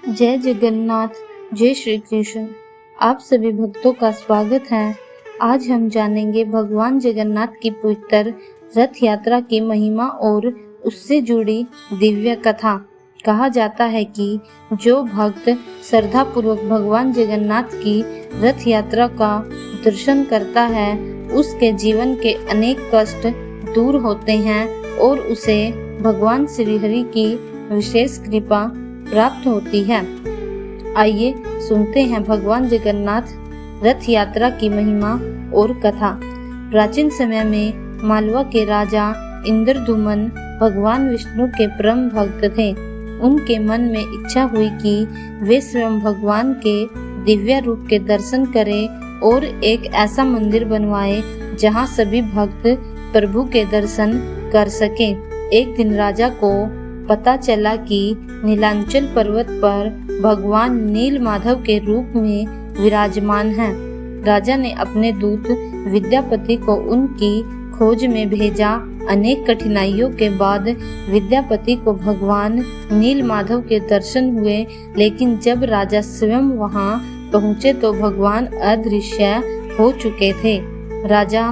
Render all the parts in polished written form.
जय जगन्नाथ, जय श्री कृष्ण। आप सभी भक्तों का स्वागत है। आज हम जानेंगे भगवान जगन्नाथ की पवित्र रथ यात्रा की महिमा और उससे जुड़ी दिव्य कथा। कहा जाता है कि जो भक्त श्रद्धा पूर्वक भगवान जगन्नाथ की रथ यात्रा का दर्शन करता है, उसके जीवन के अनेक कष्ट दूर होते हैं और उसे भगवान श्री हरि की विशेष कृपा प्राप्त होती है। आइए सुनते हैं भगवान जगन्नाथ रथ यात्रा की महिमा और कथा। प्राचीन समय में मालवा के राजा इंद्रद्युम्न भगवान विष्णु के परम भक्त थे। उनके मन में इच्छा हुई कि वे स्वयं भगवान के दिव्य रूप के दर्शन करें और एक ऐसा मंदिर बनवाए जहां सभी भक्त प्रभु के दर्शन कर सकें। एक दिन राजा को पता चला कि नीलांचल पर्वत पर भगवान नील माधव के रूप में विराजमान हैं। राजा ने अपने दूत विद्यापति को उनकी खोज में भेजा। अनेक कठिनाइयों के बाद विद्यापति को भगवान नील माधव के दर्शन हुए, लेकिन जब राजा स्वयं वहां पहुंचे तो भगवान अदृश्य हो चुके थे। राजा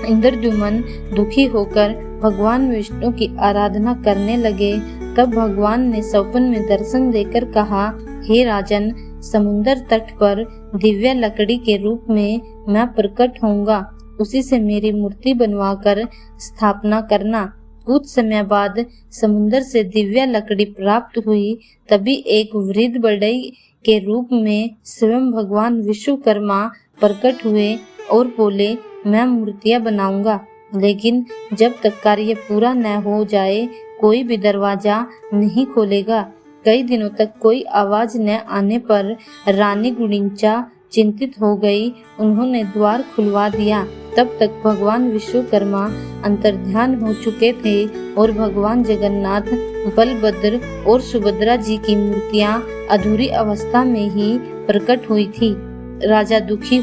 इंद्रद्युम्न दुखी होकर भगवान विष्णु की आराधना करने लगे। तब भगवान ने स्वप्न में दर्शन देकर कहा, हे राजन, समुद्र तट पर दिव्य लकड़ी के रूप में मैं प्रकट होऊंगा। उसी से मेरी मूर्ति बनवाकर स्थापना करना। कुछ समय बाद समुद्र से दिव्य लकड़ी प्राप्त हुई। तभी एक वृद्ध बढ़ई के रूप में स्वयं भगवान विश्वकर्मा प्रकट हुए और बोले, मैं मूर्तियां बनाऊंगा, लेकिन जब तक कार्य पूरा न हो जाए कोई भी दरवाजा नहीं खोलेगा। कई दिनों तक कोई आवाज न आने पर रानी गुड़िंचा चिंतित हो गई। उन्होंने द्वार खुलवा दिया। तब तक भगवान विश्वकर्मा अंतर्ध्यान हो चुके थे और भगवान जगन्नाथ, बलभद्र और सुभद्रा जी की मूर्तियां अधूरी अवस्था में ही प्रकट हुई थी। राजा दुखी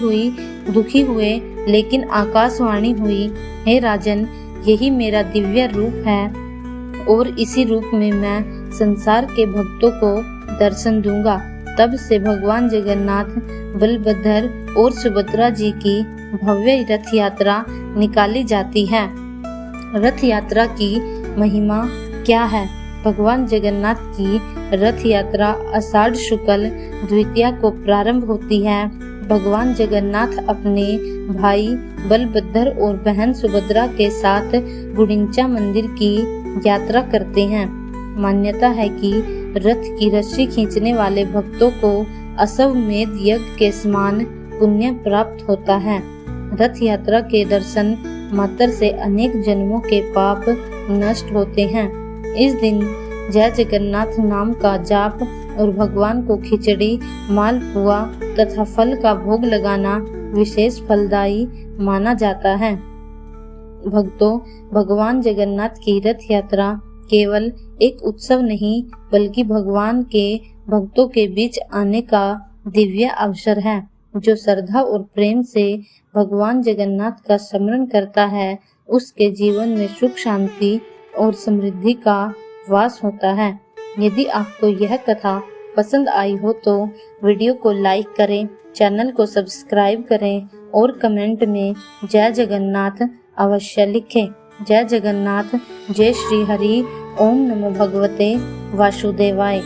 हुए, लेकिन आकाशवाणी हुई, हे राजन, यही मेरा दिव्य रूप है और इसी रूप में मैं संसार के भक्तों को दर्शन दूंगा। तब से भगवान जगन्नाथ, बलभद्र और सुभद्रा जी की भव्य रथ यात्रा निकाली जाती है। रथ यात्रा की महिमा क्या है? भगवान जगन्नाथ की रथ यात्रा आषाढ़ शुक्ल द्वितीया को प्रारंभ होती है। भगवान जगन्नाथ अपने भाई बलभद्र और बहन सुभद्रा के साथ गुड़िंचा मंदिर की यात्रा करते हैं। मान्यता है कि रथ की रस्सी खींचने वाले भक्तों को अश्वमेध यज्ञ के समान पुण्य प्राप्त होता है। रथ यात्रा के दर्शन मात्र से अनेक जन्मों के पाप नष्ट होते हैं। इस दिन जय जगन्नाथ नाम का जाप और भगवान को खिचड़ी, मालपुआ तथा फल का भोग लगाना विशेष फलदायी माना जाता है। भक्तों, भगवान जगन्नाथ की रथ यात्रा केवल एक उत्सव नहीं, बल्कि भगवान के भक्तों के बीच आने का दिव्य अवसर है। जो श्रद्धा और प्रेम से भगवान जगन्नाथ का स्मरण करता है, उसके जीवन में सुख, शांति और समृद्धि का वास होता है। यदि आपको यह कथा पसंद आई हो तो वीडियो को लाइक करें, चैनल को सब्सक्राइब करें और कमेंट में जय जगन्नाथ अवश्य लिखें। जय जगन्नाथ, जय श्री हरि। ओम नमो भगवते वासुदेवाय।